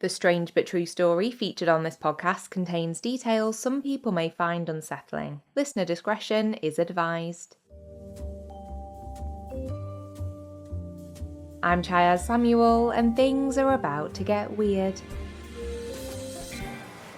The strange but true story featured on this podcast contains details some people may find unsettling. Listener discretion is advised. I'm Chyaz Samuel, and things are about to get weird.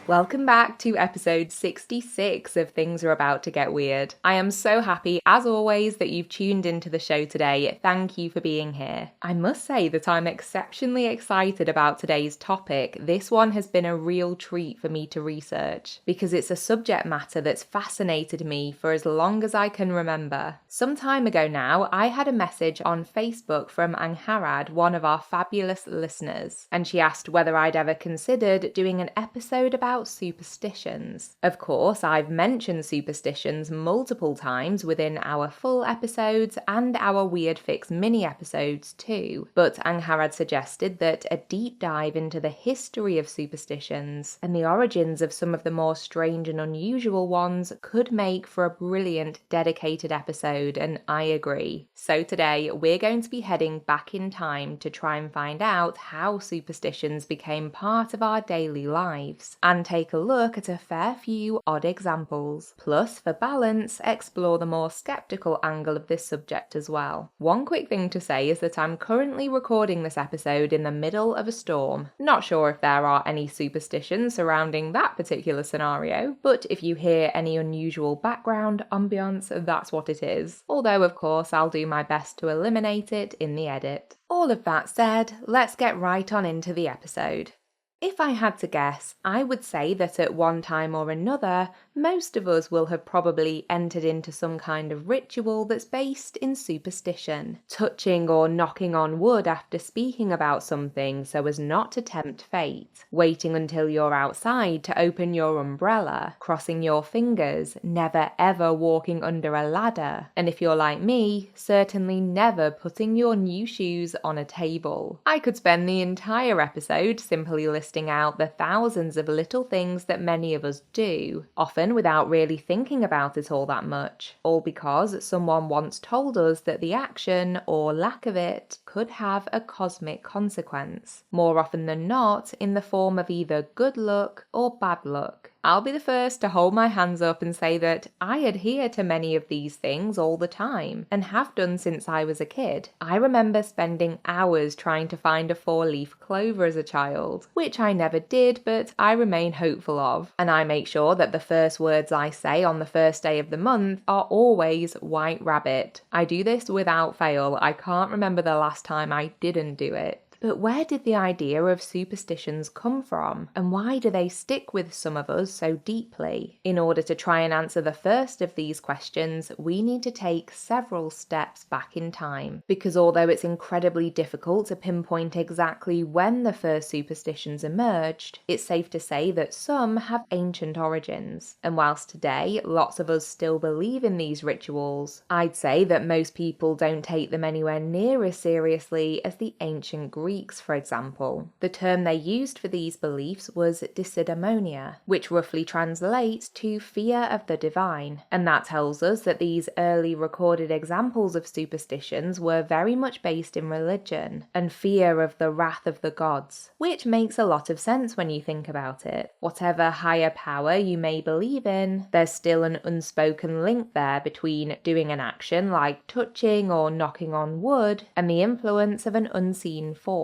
Welcome back to episode 66 of Things Are About to Get Weird. I am so happy, as always, that you've tuned into the show today. Thank you for being here. I must say that I'm exceptionally excited about today's topic. This one has been a real treat for me to research, because it's a subject matter that's fascinated me for as long as I can remember. Some time ago now, I had a message on Facebook from Angharad, one of our fabulous listeners, and she asked whether I'd ever considered doing an episode about superstitions. Of course, I've mentioned superstitions multiple times within our full episodes and our Weird Fix mini episodes too, but Angharad suggested that a deep dive into the history of superstitions and the origins of some of the more strange and unusual ones could make for a brilliant dedicated episode, and I agree. So today we're going to be heading back in time to try and find out how superstitions became part of our daily lives, and take a look at a fair few odd examples. Plus, for balance, explore the more skeptical angle of this subject as well. One quick thing to say is that I'm currently recording this episode in the middle of a storm. Not sure if there are any superstitions surrounding that particular scenario, but if you hear any unusual background ambience, that's what it is. Although, of course, I'll do my best to eliminate it in the edit. All of that said, let's get right on into the episode. If I had to guess, I would say that at one time or another, most of us will have probably entered into some kind of ritual that's based in superstition. Touching or knocking on wood after speaking about something so as not to tempt fate. Waiting until you're outside to open your umbrella. Crossing your fingers. Never ever walking under a ladder. And if you're like me, certainly never putting your new shoes on a table. I could spend the entire episode simply listing out the thousands of little things that many of us do, often without really thinking about it all that much, all because someone once told us that the action, or lack of it, could have a cosmic consequence, more often than not in the form of either good luck or bad luck. I'll be the first to hold my hands up and say that I adhere to many of these things all the time, and have done since I was a kid. I remember spending hours trying to find a 4-leaf clover as a child, which I never did, but I remain hopeful of. And I make sure that the first words I say on the first day of the month are always white rabbit. I do this without fail. I can't remember the last time I didn't do it. But where did the idea of superstitions come from, and why do they stick with some of us so deeply? In order to try and answer the first of these questions, we need to take several steps back in time, because although it's incredibly difficult to pinpoint exactly when the first superstitions emerged, it's safe to say that some have ancient origins. And whilst today lots of us still believe in these rituals, I'd say that most people don't take them anywhere near as seriously as the ancient Greeks, for example. The term they used for these beliefs was disidaimonia, which roughly translates to fear of the divine, and that tells us that these early recorded examples of superstitions were very much based in religion and fear of the wrath of the gods, which makes a lot of sense when you think about it. Whatever higher power you may believe in, there's still an unspoken link there between doing an action like touching or knocking on wood and the influence of an unseen force.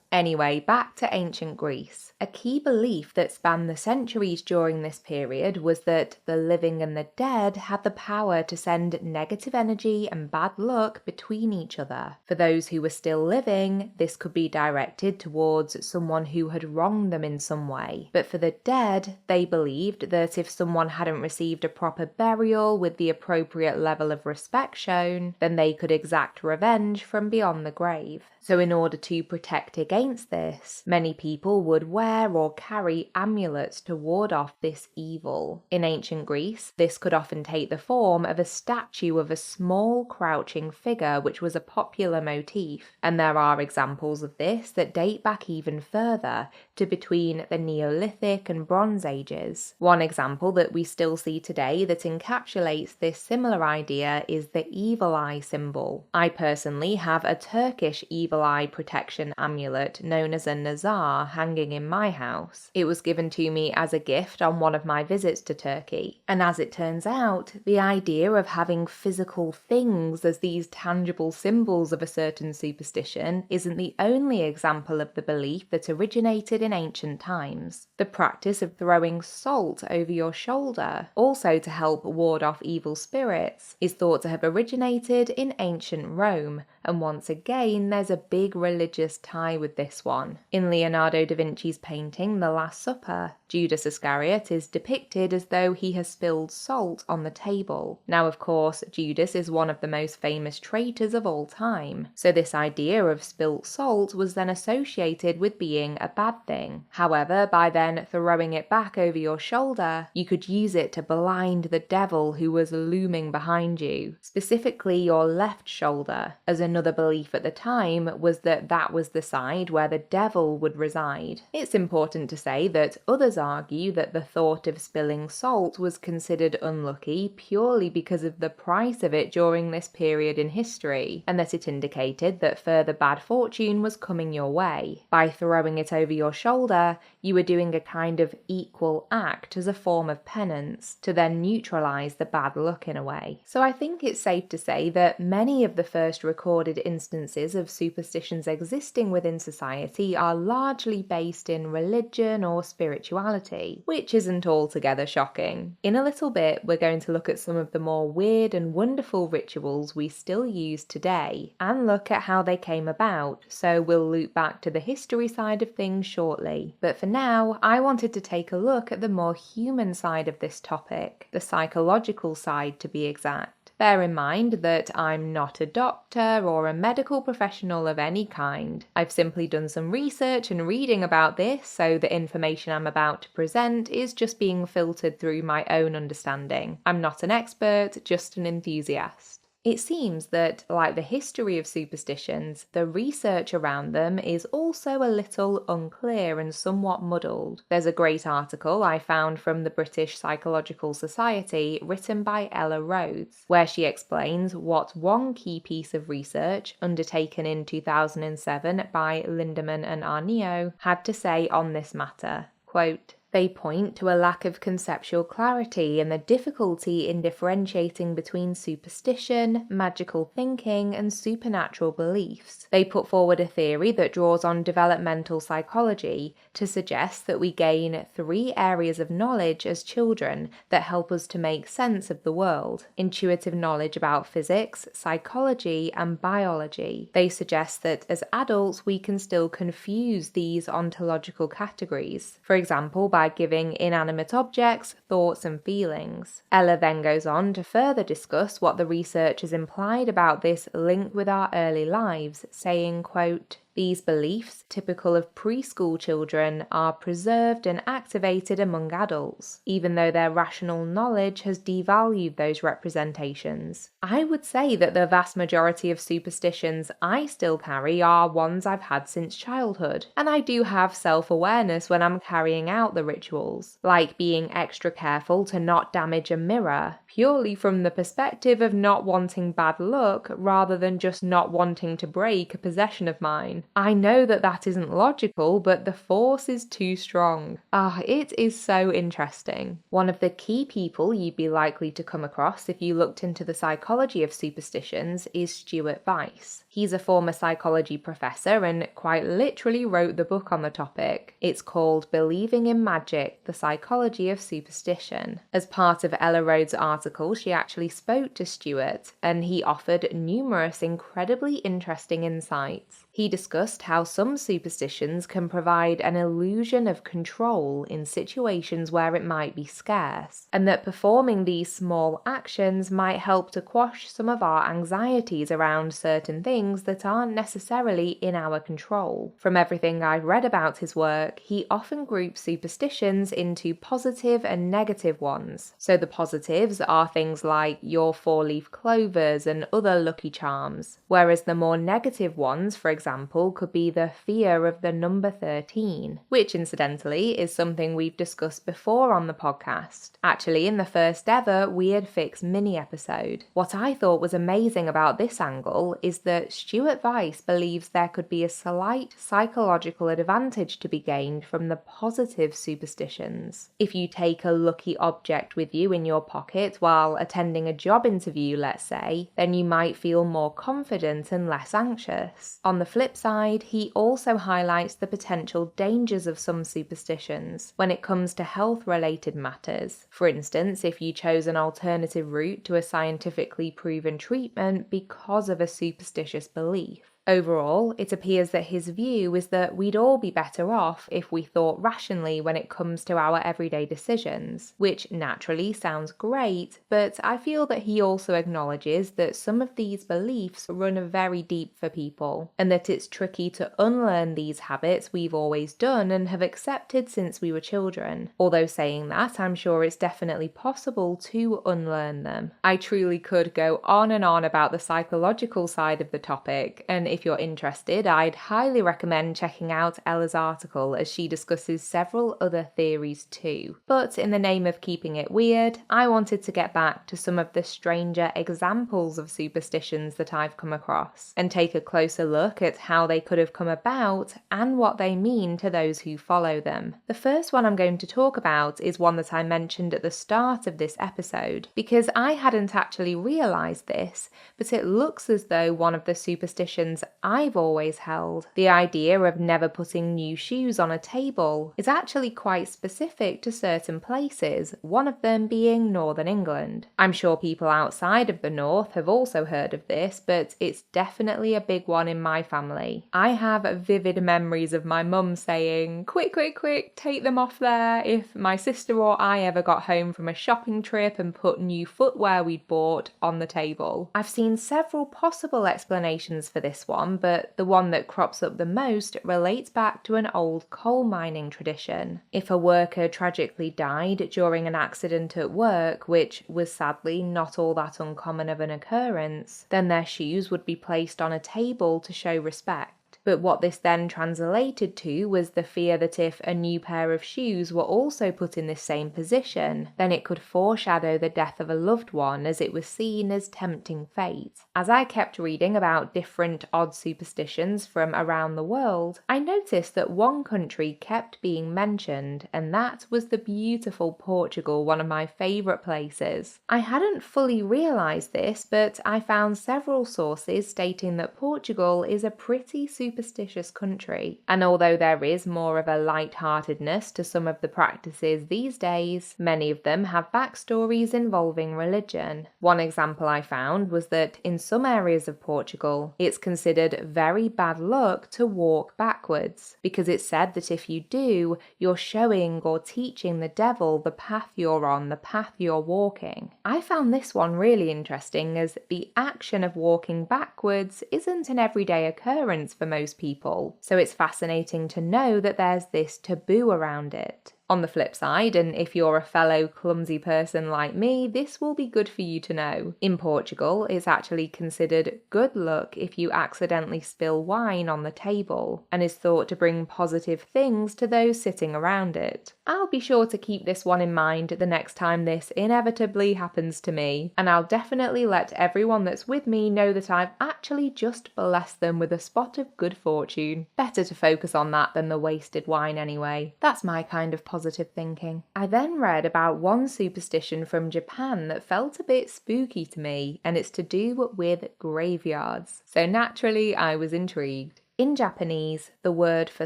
Anyway, back to ancient Greece. A key belief that spanned the centuries during this period was that the living and the dead had the power to send negative energy and bad luck between each other. For those who were still living, this could be directed towards someone who had wronged them in some way. But for the dead, they believed that if someone hadn't received a proper burial with the appropriate level of respect shown, then they could exact revenge from beyond the grave. So in order to protect against this, many people would wear or carry amulets to ward off this evil. In ancient Greece, this could often take the form of a statue of a small crouching figure, which was a popular motif, and there are examples of this that date back even further to between the Neolithic and Bronze Ages. One example that we still see today that encapsulates this similar idea is the evil eye symbol. I personally have a Turkish evil eye protection amulet amulet known as a nazar hanging in my house. It was given to me as a gift on one of my visits to Turkey. And as it turns out, the idea of having physical things as these tangible symbols of a certain superstition isn't the only example of the belief that originated in ancient times. The practice of throwing salt over your shoulder, also to help ward off evil spirits, is thought to have originated in ancient Rome, and once again there's a big religious tie with this one. In Leonardo da Vinci's painting The Last Supper, Judas Iscariot is depicted as though he has spilled salt on the table. Now, of course, Judas is one of the most famous traitors of all time, so this idea of spilt salt was then associated with being a bad thing. However, by then throwing it back over your shoulder, you could use it to blind the devil who was looming behind you, specifically your left shoulder, as another belief at the time was that that was the side where the devil would reside. It's important to say that others argue that the thought of spilling salt was considered unlucky purely because of the price of it during this period in history, and that it indicated that further bad fortune was coming your way. By throwing it over your shoulder, you were doing a kind of equal act as a form of penance to then neutralize the bad luck in a way. So I think it's safe to say that many of the first recorded instances of superstitions existing within society are largely based in religion or spirituality, which isn't altogether shocking. In a little bit, we're going to look at some of the more weird and wonderful rituals we still use today, and look at how they came about, so we'll loop back to the history side of things shortly. But for now, I wanted to take a look at the more human side of this topic, the psychological side to be exact. Bear in mind that I'm not a doctor or a medical professional of any kind. I've simply done some research and reading about this, so the information I'm about to present is just being filtered through my own understanding. I'm not an expert, just an enthusiast. It seems that, like the history of superstitions, the research around them is also a little unclear and somewhat muddled. There's a great article I found from the British Psychological Society written by Ella Rhodes, where she explains what one key piece of research undertaken in 2007 by Lindemann and Arneo had to say on this matter. Quote, "They point to a lack of conceptual clarity and the difficulty in differentiating between superstition, magical thinking, and supernatural beliefs. They put forward a theory that draws on developmental psychology to suggest that we gain 3 areas of knowledge as children that help us to make sense of the world: intuitive knowledge about physics, psychology, and biology. They suggest that as adults we can still confuse these ontological categories, for example by giving inanimate objects thoughts and feelings." Ella then goes on to further discuss what the research has implied about this link with our early lives, saying, quote, "These beliefs, typical of preschool children, are preserved and activated among adults, even though their rational knowledge has devalued those representations. I would say that the vast majority of superstitions I still carry are ones I've had since childhood, and I do have self-awareness when I'm carrying out the rituals, like being extra careful to not damage a mirror, purely from the perspective of not wanting bad luck rather than just not wanting to break a possession of mine. I know that that isn't logical, but the force is too strong. It is so interesting. One of the key people you'd be likely to come across if you looked into the psychology of superstitions is Stuart Weiss. He's a former psychology professor and quite literally wrote the book on the topic. It's called Believing in Magic, The Psychology of Superstition. As part of Ella Rhodes' article, she actually spoke to Stuart, and he offered numerous incredibly interesting insights. He discussed how some superstitions can provide an illusion of control in situations where it might be scarce, and that performing these small actions might help to quash some of our anxieties around certain things that aren't necessarily in our control. From everything I've read about his work, he often groups superstitions into positive and negative ones. So the positives are things like your 4-leaf clovers and other lucky charms, whereas the more negative ones, for example, example could be the fear of the number 13, which incidentally is something we've discussed before on the podcast, actually in the first ever Weird Fix mini episode. What I thought was amazing about this angle is that Stuart Weiss believes there could be a slight psychological advantage to be gained from the positive superstitions. If you take a lucky object with you in your pocket while attending a job interview, let's say, then you might feel more confident and less anxious. On the flip side, he also highlights the potential dangers of some superstitions when it comes to health-related matters. For instance, if you chose an alternative route to a scientifically proven treatment because of a superstitious belief. Overall, it appears that his view is that we'd all be better off if we thought rationally when it comes to our everyday decisions, which naturally sounds great, but I feel that he also acknowledges that some of these beliefs run very deep for people, and that it's tricky to unlearn these habits we've always done and have accepted since we were children. Although saying that, I'm sure it's definitely possible to unlearn them. I truly could go on and on about the psychological side of the topic, and if you're interested, I'd highly recommend checking out Ella's article as she discusses several other theories too. But in the name of keeping it weird, I wanted to get back to some of the stranger examples of superstitions that I've come across and take a closer look at how they could have come about and what they mean to those who follow them. The first one I'm going to talk about is one that I mentioned at the start of this episode because I hadn't actually realised this, but it looks as though one of the superstitions I've always held, the idea of never putting new shoes on a table, is actually quite specific to certain places, one of them being Northern England. I'm sure people outside of the North have also heard of this, but it's definitely a big one in my family. I have vivid memories of my mum saying, "Quick, quick, quick, take them off there," if my sister or I ever got home from a shopping trip and put new footwear we'd bought on the table. I've seen several possible explanations for this one, but the one that crops up the most relates back to an old coal mining tradition. If a worker tragically died during an accident at work, which was sadly not all that uncommon of an occurrence, then their shoes would be placed on a table to show respect. But what this then translated to was the fear that if a new pair of shoes were also put in this same position, then it could foreshadow the death of a loved one, as it was seen as tempting fate. As I kept reading about different odd superstitions from around the world, I noticed that one country kept being mentioned, and that was the beautiful Portugal, one of my favourite places. I hadn't fully realised this, but I found several sources stating that Portugal is a pretty superstitious country, and although there is more of a light-heartedness to some of the practices these days, many of them have backstories involving religion. One example I found was that in some areas of Portugal, it's considered very bad luck to walk backwards, because it's said that if you do, you're showing or teaching the devil the path you're on, the path you're walking. I found this one really interesting, as the action of walking backwards isn't an everyday occurrence for most people, so it's fascinating to know that there's this taboo around it. On the flip side, and if you're a fellow clumsy person like me, this will be good for you to know. In Portugal, it's actually considered good luck if you accidentally spill wine on the table, and is thought to bring positive things to those sitting around it. I'll be sure to keep this one in mind the next time this inevitably happens to me, and I'll definitely let everyone that's with me know that I've actually just blessed them with a spot of good fortune. Better to focus on that than the wasted wine anyway. That's my kind of positive thinking. I then read about one superstition from Japan that felt a bit spooky to me, and it's to do with graveyards. So naturally, I was intrigued. In Japanese, the word for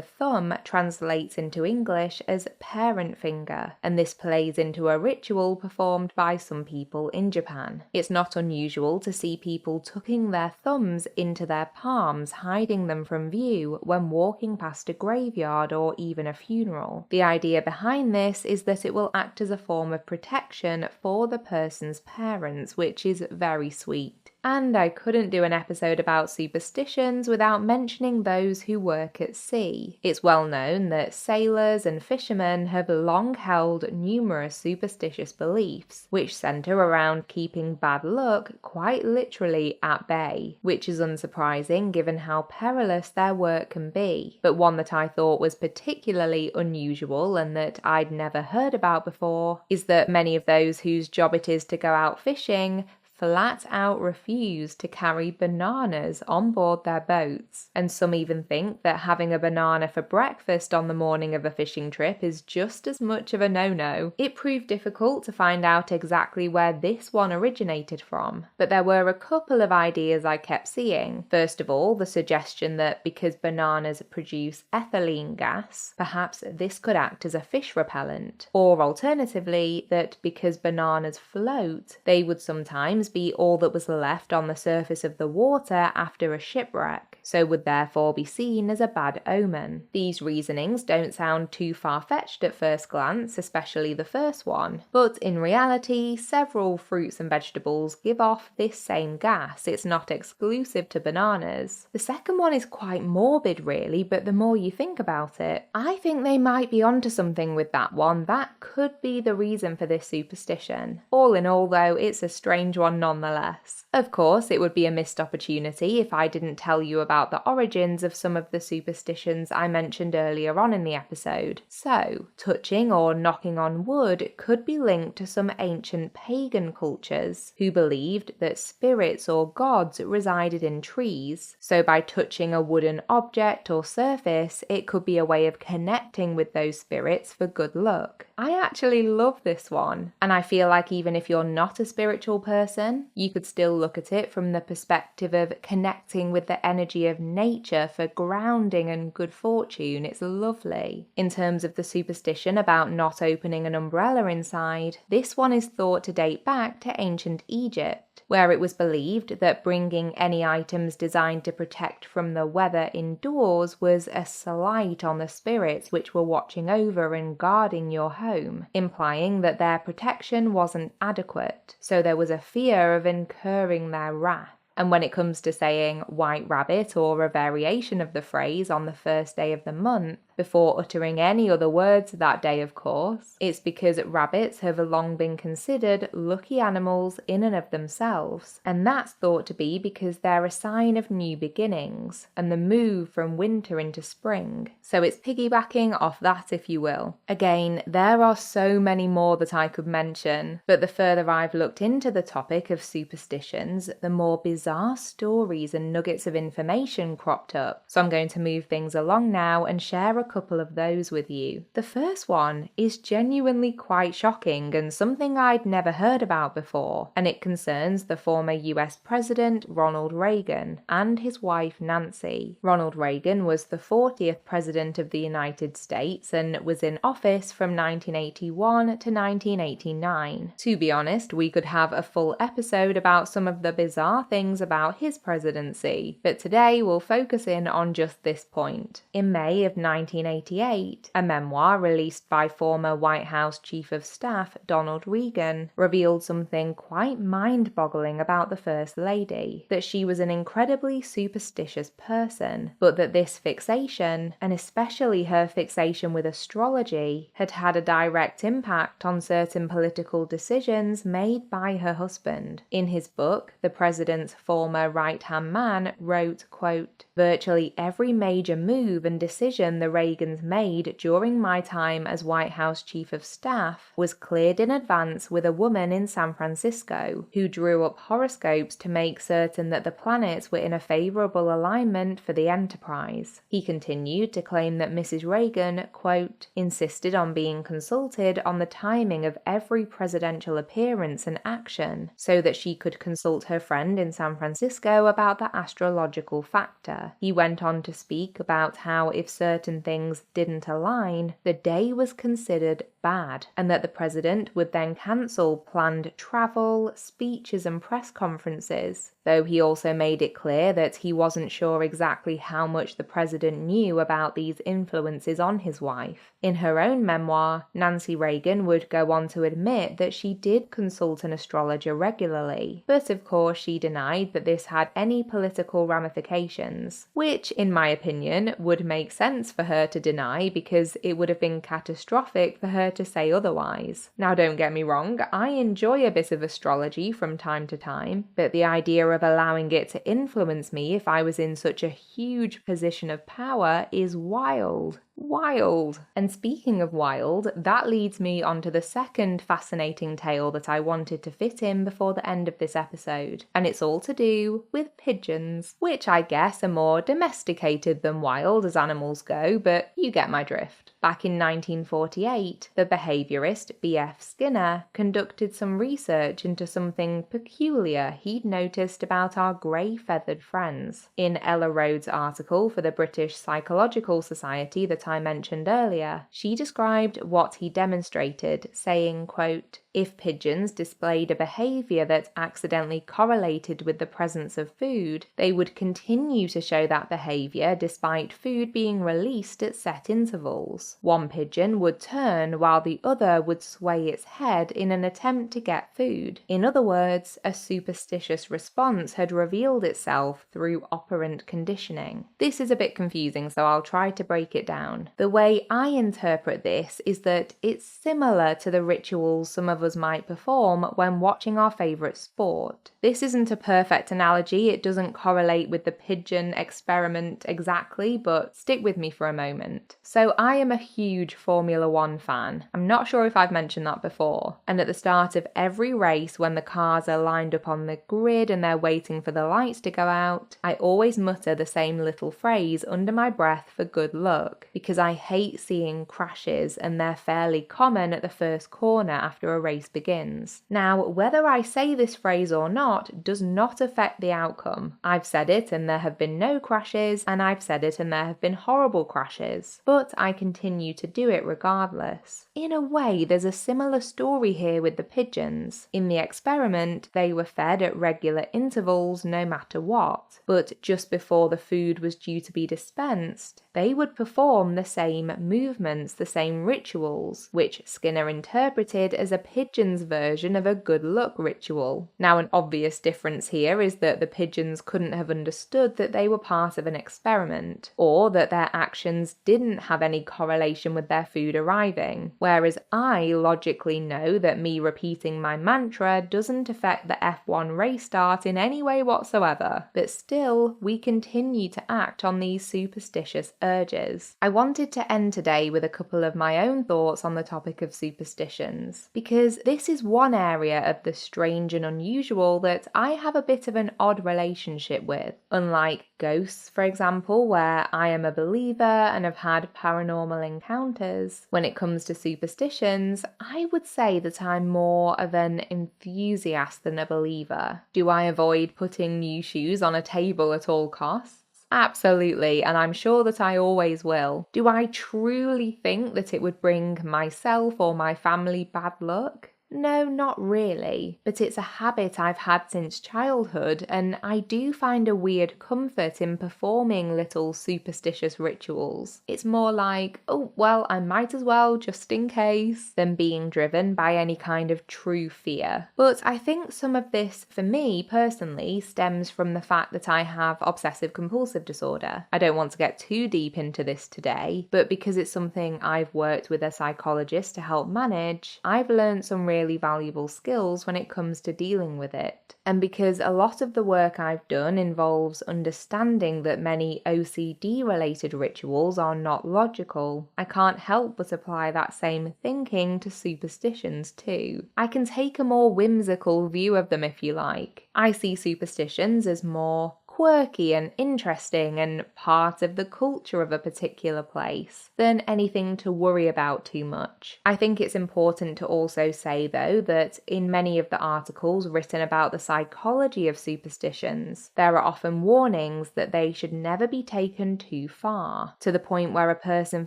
thumb translates into English as parent finger, and this plays into a ritual performed by some people in Japan. It's not unusual to see people tucking their thumbs into their palms, hiding them from view when walking past a graveyard or even a funeral. The idea behind this is that it will act as a form of protection for the person's parents, which is very sweet. And I couldn't do an episode about superstitions without mentioning those who work at sea. It's well known that sailors and fishermen have long held numerous superstitious beliefs, which centre around keeping bad luck quite literally at bay, which is unsurprising given how perilous their work can be. But one that I thought was particularly unusual and that I'd never heard about before is that many of those whose job it is to go out fishing flat out refuse to carry bananas on board their boats, and some even think that having a banana for breakfast on the morning of a fishing trip is just as much of a no-no. It proved difficult to find out exactly where this one originated from, but there were a couple of ideas I kept seeing. First of all, the suggestion that because bananas produce ethylene gas, perhaps this could act as a fish repellent, or alternatively, that because bananas float, they would sometimes be all that was left on the surface of the water after a shipwreck, so would therefore be seen as a bad omen. These reasonings don't sound too far-fetched at first glance, especially the first one, but in reality, several fruits and vegetables give off this same gas. It's not exclusive to bananas. The second one is quite morbid really, but the more you think about it, I think they might be onto something with that one. That could be the reason for this superstition. All in all though, it's a strange one nonetheless. Of course, it would be a missed opportunity if I didn't tell you about the origins of some of the superstitions I mentioned earlier on in the episode. So, touching or knocking on wood could be linked to some ancient pagan cultures who believed that spirits or gods resided in trees. So by touching a wooden object or surface, it could be a way of connecting with those spirits for good luck. I actually love this one, and I feel like even if you're not a spiritual person, you could still look at it from the perspective of connecting with the energy of nature for grounding and good fortune. It's lovely. In terms of the superstition about not opening an umbrella inside, this one is thought to date back to ancient Egypt, where it was believed that bringing any items designed to protect from the weather indoors was a slight on the spirits which were watching over and guarding your home, implying that their protection wasn't adequate, so there was a fear of incurring their wrath. And when it comes to saying white rabbit or a variation of the phrase on the first day of the month, before uttering any other words that day of course, it's because rabbits have long been considered lucky animals in and of themselves, and that's thought to be because they're a sign of new beginnings and the move from winter into spring. So it's piggybacking off that, if you will. Again, there are so many more that I could mention, but the further I've looked into the topic of superstitions, the more bizarre stories and nuggets of information cropped up. So I'm going to move things along now and share a couple of those with you. The first one is genuinely quite shocking and something I'd never heard about before, and it concerns the former US President Ronald Reagan and his wife Nancy. Ronald Reagan was the 40th President of the United States and was in office from 1981 to 1989. To be honest, we could have a full episode about some of the bizarre things about his presidency, but today we'll focus in on just this point. In May of 1988, a memoir released by former White House Chief of Staff Donald Regan revealed something quite mind-boggling about the First Lady, that she was an incredibly superstitious person, but that this fixation, and especially her fixation with astrology, had had a direct impact on certain political decisions made by her husband. In his book, the president's former right-hand man wrote, quote, "Virtually every major move and decision the Reagans made during my time as White House Chief of Staff was cleared in advance with a woman in San Francisco who drew up horoscopes to make certain that the planets were in a favorable alignment for the enterprise." He continued to claim that Mrs. Reagan, quote, "insisted on being consulted on the timing of every presidential appearance and action so that she could consult her friend in San Francisco about the astrological factor." He went on to speak about how if certain things didn't align, the day was considered bad, and that the president would then cancel planned travel, speeches, and press conferences, though he also made it clear that he wasn't sure exactly how much the president knew about these influences on his wife. In her own memoir, Nancy Reagan would go on to admit that she did consult an astrologer regularly, but of course she denied that this had any political ramifications, which, in my opinion, would make sense for her to deny because it would have been catastrophic for her to say otherwise. Now, don't get me wrong, I enjoy a bit of astrology from time to time, but the idea of allowing it to influence me if I was in such a huge position of power is wild. Wild. And speaking of wild, that leads me on to the second fascinating tale that I wanted to fit in before the end of this episode, and it's all to do with pigeons, which I guess are more domesticated than wild as animals go, but you get my drift. Back in 1948, the behaviourist B.F. Skinner conducted some research into something peculiar he'd noticed about our grey-feathered friends. In Ella Rhodes' article for the British Psychological Society that I mentioned earlier, she described what he demonstrated, saying, quote, "If pigeons displayed a behaviour that accidentally correlated with the presence of food, they would continue to show that behaviour despite food being released at set intervals. One pigeon would turn while the other would sway its head in an attempt to get food. In other words, a superstitious response had revealed itself through operant conditioning." This is a bit confusing, so I'll try to break it down. The way I interpret this is that it's similar to the rituals some of us might perform when watching our favourite sport. This isn't a perfect analogy, it doesn't correlate with the pigeon experiment exactly, but stick with me for a moment. So I am a huge Formula One fan. I'm not sure if I've mentioned that before. And at the start of every race, when the cars are lined up on the grid and they're waiting for the lights to go out, I always mutter the same little phrase under my breath for good luck, because I hate seeing crashes and they're fairly common at the first corner after a race begins. Now, whether I say this phrase or not does not affect the outcome. I've said it and there have been no crashes, and I've said it and there have been horrible crashes, but I continue to do it regardless. In a way, there's a similar story here with the pigeons. In the experiment, they were fed at regular intervals no matter what, but just before the food was due to be dispensed, they would perform the same movements, the same rituals, which Skinner interpreted as a pigeon's version of a good luck ritual. Now, an obvious difference here is that the pigeons couldn't have understood that they were part of an experiment, or that their actions didn't have any correlation with their food arriving, whereas I logically know that me repeating my mantra doesn't affect the F1 race start in any way whatsoever, but still, we continue to act on these superstitious urges. I wanted to end today with a couple of my own thoughts on the topic of superstitions, because this is one area of the strange and unusual that I have a bit of an odd relationship with. Unlike ghosts, for example, where I am a believer and have had paranormal encounters, when it comes to superstitions, I would say that I'm more of an enthusiast than a believer. Do I avoid putting new shoes on a table at all costs? Absolutely, and I'm sure that I always will. Do I truly think that it would bring myself or my family bad luck? No, not really, but it's a habit I've had since childhood, and I do find a weird comfort in performing little superstitious rituals. It's more like, oh, well, I might as well just in case, than being driven by any kind of true fear. But I think some of this, for me personally, stems from the fact that I have obsessive compulsive disorder. I don't want to get too deep into this today, but because it's something I've worked with a psychologist to help manage, I've learned some really valuable skills when it comes to dealing with it. And because a lot of the work I've done involves understanding that many OCD related rituals are not logical, I can't help but apply that same thinking to superstitions too. I can take a more whimsical view of them if you like. I see superstitions as more quirky and interesting and part of the culture of a particular place than anything to worry about too much. I think it's important to also say, though, that in many of the articles written about the psychology of superstitions, there are often warnings that they should never be taken too far, to the point where a person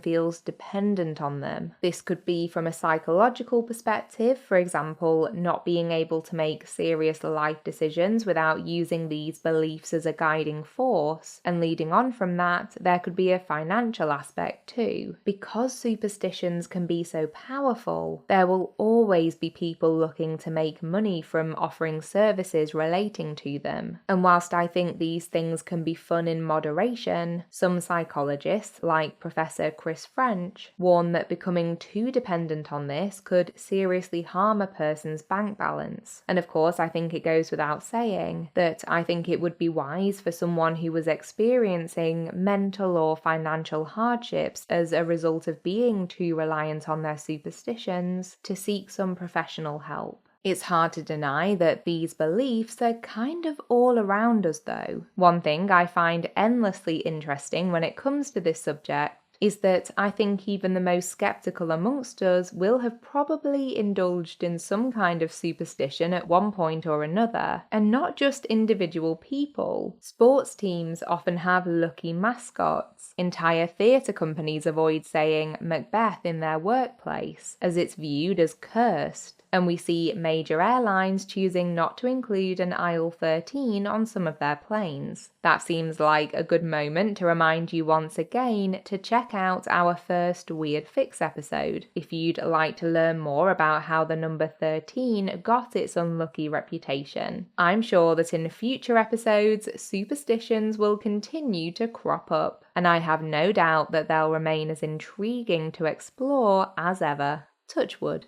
feels dependent on them. This could be from a psychological perspective, for example, not being able to make serious life decisions without using these beliefs as a guiding force, and leading on from that, there could be a financial aspect too. Because superstitions can be so powerful, there will always be people looking to make money from offering services relating to them. And whilst I think these things can be fun in moderation, some psychologists, like Professor Chris French, warn that becoming too dependent on this could seriously harm a person's bank balance. And of course, I think it goes without saying that I think it would be wise for someone who was experiencing mental or financial hardships as a result of being too reliant on their superstitions to seek some professional help. It's hard to deny that these beliefs are kind of all around us, though. One thing I find endlessly interesting when it comes to this subject is that I think even the most skeptical amongst us will have probably indulged in some kind of superstition at one point or another, and not just individual people. Sports teams often have lucky mascots. Entire theatre companies avoid saying Macbeth in their workplace, as it's viewed as cursed. And we see major airlines choosing not to include an aisle 13 on some of their planes. That seems like a good moment to remind you once again to check out our first Weird Fix episode if you'd like to learn more about how the number 13 got its unlucky reputation. I'm sure that in future episodes, superstitions will continue to crop up, and I have no doubt that they'll remain as intriguing to explore as ever. Touch wood.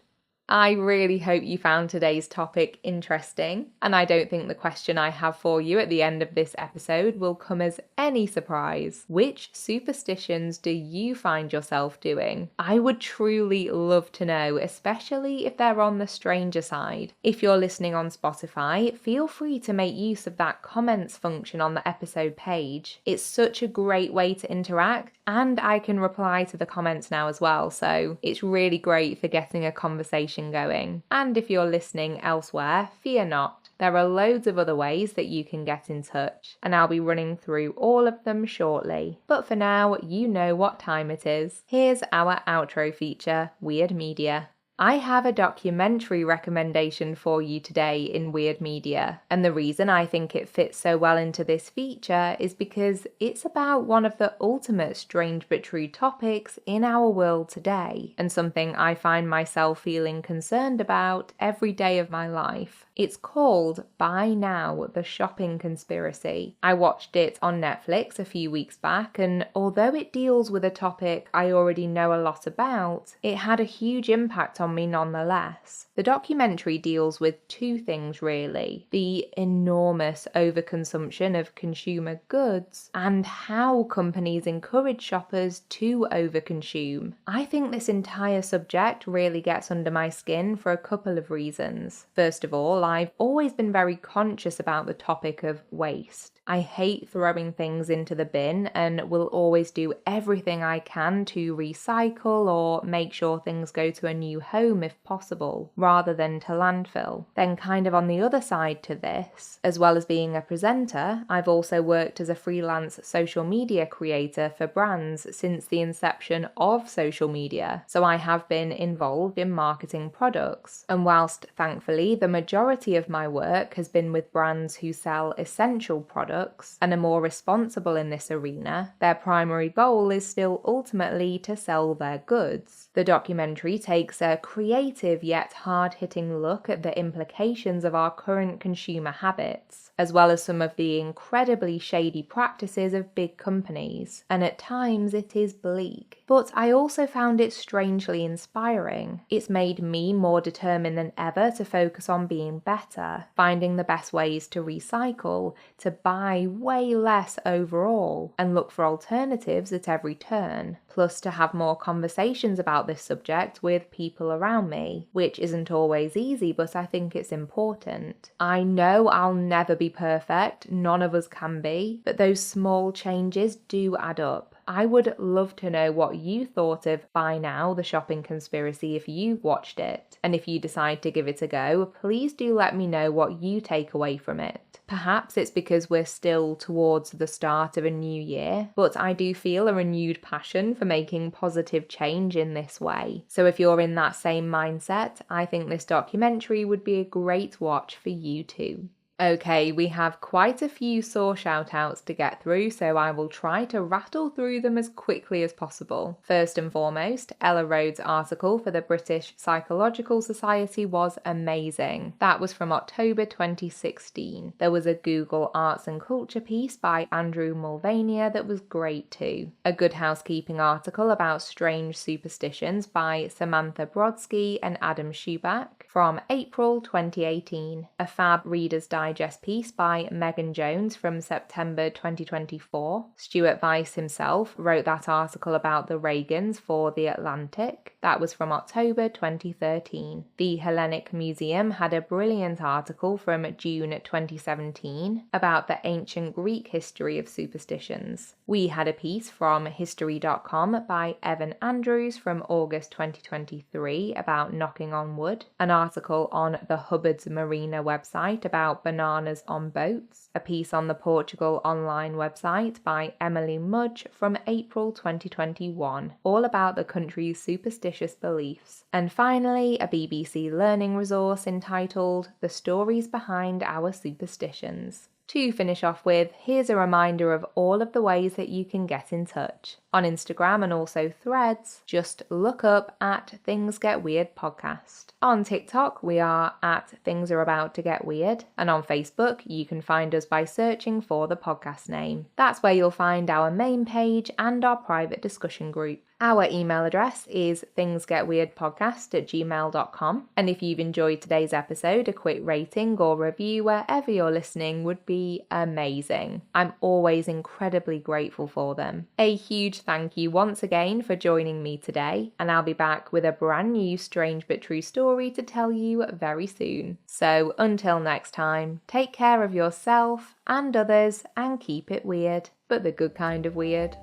I really hope you found today's topic interesting, and I don't think the question I have for you at the end of this episode will come as any surprise. Which superstitions do you find yourself doing? I would truly love to know, especially if they're on the stranger side. If you're listening on Spotify, feel free to make use of that comments function on the episode page. It's such a great way to interact, and I can reply to the comments now as well, so it's really great for getting a conversation going. And if you're listening elsewhere, fear not. There are loads of other ways that you can get in touch, and I'll be running through all of them shortly. But for now, you know what time it is. Here's our outro feature, Weird Media. I have a documentary recommendation for you today in Weird Media, and the reason I think it fits so well into this feature is because it's about one of the ultimate strange but true topics in our world today, and something I find myself feeling concerned about every day of my life. It's called Buy Now, The Shopping Conspiracy. I watched it on Netflix a few weeks back, and although it deals with a topic I already know a lot about, it had a huge impact on me nonetheless. The documentary deals with two things really: the enormous overconsumption of consumer goods and how companies encourage shoppers to overconsume. I think this entire subject really gets under my skin for a couple of reasons. First of all, I've always been very conscious about the topic of waste. I hate throwing things into the bin and will always do everything I can to recycle or make sure things go to a new home if possible, rather than to landfill. Then kind of on the other side to this, as well as being a presenter, I've also worked as a freelance social media creator for brands since the inception of social media, so I have been involved in marketing products. And whilst thankfully the majority of my work has been with brands who sell essential products and are more responsible in this arena, their primary goal is still ultimately to sell their goods. The documentary takes a creative yet hard-hitting look at the implications of our current consumer habits, as well as some of the incredibly shady practices of big companies, and at times it is bleak. But I also found it strangely inspiring. It's made me more determined than ever to focus on being better, finding the best ways to recycle, to buy buy way less overall and look for alternatives at every turn, plus to have more conversations about this subject with people around me, which isn't always easy, but I think it's important. I know I'll never be perfect, none of us can be, but those small changes do add up. I would love to know what you thought of Buy Now, the shopping conspiracy, if you've watched it. And if you decide to give it a go, please do let me know what you take away from it. Perhaps it's because we're still towards the start of a new year, but I do feel a renewed passion for making positive change in this way. So if you're in that same mindset, I think this documentary would be a great watch for you too. Okay, we have quite a few sore shout-outs to get through, so I will try to rattle through them as quickly as possible. First and foremost, Ella Rhodes' article for the British Psychological Society was amazing. That was from October 2016. There was a Google Arts and Culture piece by Andrew Mulvaney that was great too. A Good Housekeeping article about strange superstitions by Samantha Brodsky and Adam Schubach from April 2018. A fab Reader's Digest piece by Megan Jones from September 2024. Stuart Weiss himself wrote that article about the Reagans for The Atlantic. That was from October 2013. The Hellenic Museum had a brilliant article from June 2017 about the ancient Greek history of superstitions. We had a piece from History.com by Evan Andrews from August 2023 about knocking on wood. An article on the Hubbard's Marina website about bananas on boats. A piece on the Portugal online website by Emily Mudge from April 2021, all about the country's superstitious beliefs. And finally, a BBC learning resource entitled The Stories Behind Our Superstitions. To finish off with, here's a reminder of all of the ways that you can get in touch. On Instagram and also Threads, just look up at Things Get Weird Podcast. On TikTok, we are at Things Are About to Get Weird. And on Facebook, you can find us by searching for the podcast name. That's where you'll find our main page and our private discussion group. Our email address is thingsgetweirdpodcast@gmail.com. And if you've enjoyed today's episode, a quick rating or review wherever you're listening would be amazing. I'm always incredibly grateful for them. A huge thank you once again for joining me today, and I'll be back with a brand new strange but true story to tell you very soon. So until next time, take care of yourself and others and keep it weird, but the good kind of weird.